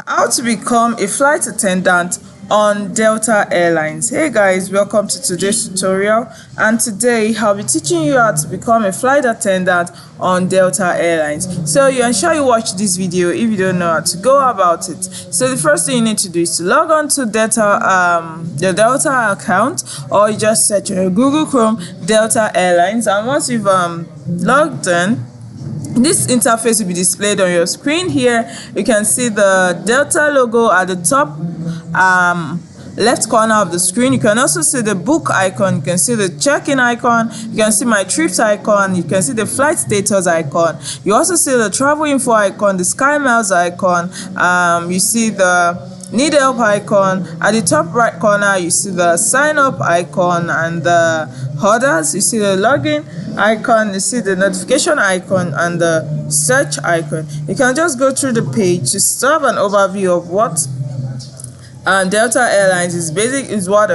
How to become a flight attendant on Delta Airlines. Hey guys, welcome to today's tutorial, and today I'll be teaching you how to become a flight attendant on Delta Airlines. So you ensure you watch this video if you don't know how to go about it. So the first thing you need to do is to log on to the Delta account, or you just search on Google Chrome Delta Airlines, and once you've logged in, this interface will be displayed on your screen. Here you can see the Delta logo at the top left corner of the screen. You can also see the book icon, you can see the check-in icon, you can see my trips icon, you can see the flight status icon, you also see the travel info icon, the Sky Miles icon, you see the need help icon. At the top right corner you see the sign up icon and the others. You see the login icon, you see the notification icon and the search icon. You can just go through the page to have an overview of what Delta Airlines is what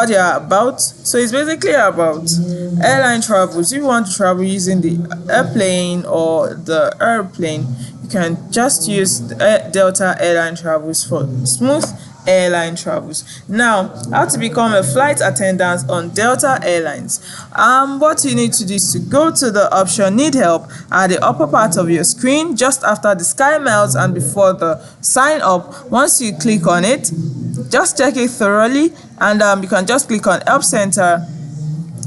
they are about. So it's basically about airline travels. If you want to travel using the airplane or the airplane, you can just use Delta Airline Travels for smooth airline travels. Now, how to become a flight attendant on Delta Airlines. What you need to do is to go to the option need help at the upper part of your screen, just after the Sky Miles and before the sign up. Once you click on it, just check it thoroughly, and you can just click on help center.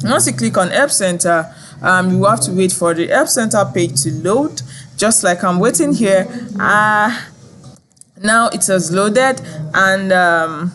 Once you click on help center, you have to wait for the help center page to load, just like I'm waiting here. Now it has loaded, and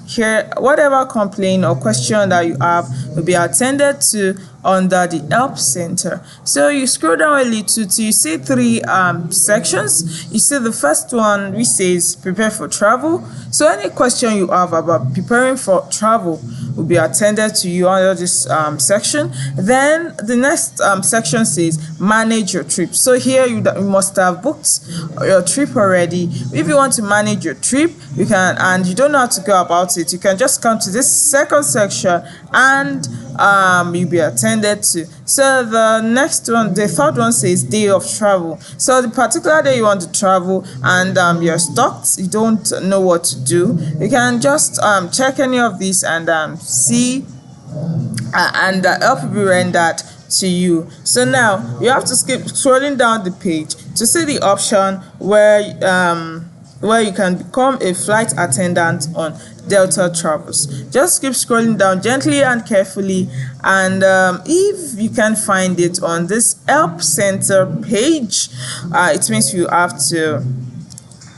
here whatever complaint or question that you have will be attended to under the help center. So you scroll down a little till you see three sections. You see the first one which says prepare for travel. So any question you have about preparing for travel will be attended to you under this section. Then the next section says manage your trip. So here you must have booked your trip already. If you want to manage your trip, you can, and you don't know how to go about it, you can just come to this second section and you'll be attended to. So the next one, the third one, says day of travel. So the particular day you want to travel and you're stuck, you don't know what to do, you can just check any of these and see and help will be rendered to you. So now you have to skip scrolling down the page to see the option where you can become a flight attendant on Delta Travels. Just keep scrolling down gently and carefully, and if you can find it on this help center page, it means you have to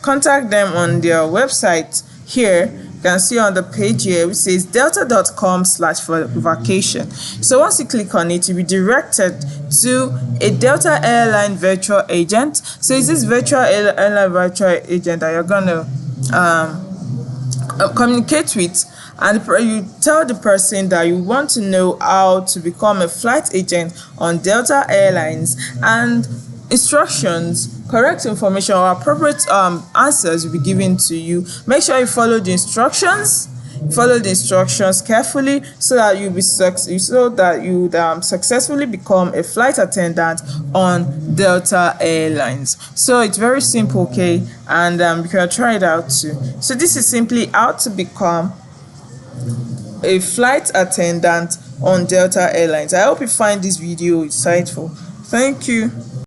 contact them on their website. Here you can see on the page here which says delta.com/vacation. So once you click on it, you'll be directed to a Delta Airline virtual agent. So it's this virtual airline virtual agent that you're gonna communicate with, and you tell the person that you want to know how to become a flight agent on Delta Airlines, and instructions, correct information or appropriate answers will be given to you. Make sure you follow the instructions. Follow the instructions carefully so that you successfully become a flight attendant on Delta Airlines. So it's very simple, okay, and you can try it out too. So this is simply how to become a flight attendant on Delta Airlines. I hope you find this video insightful. Thank you.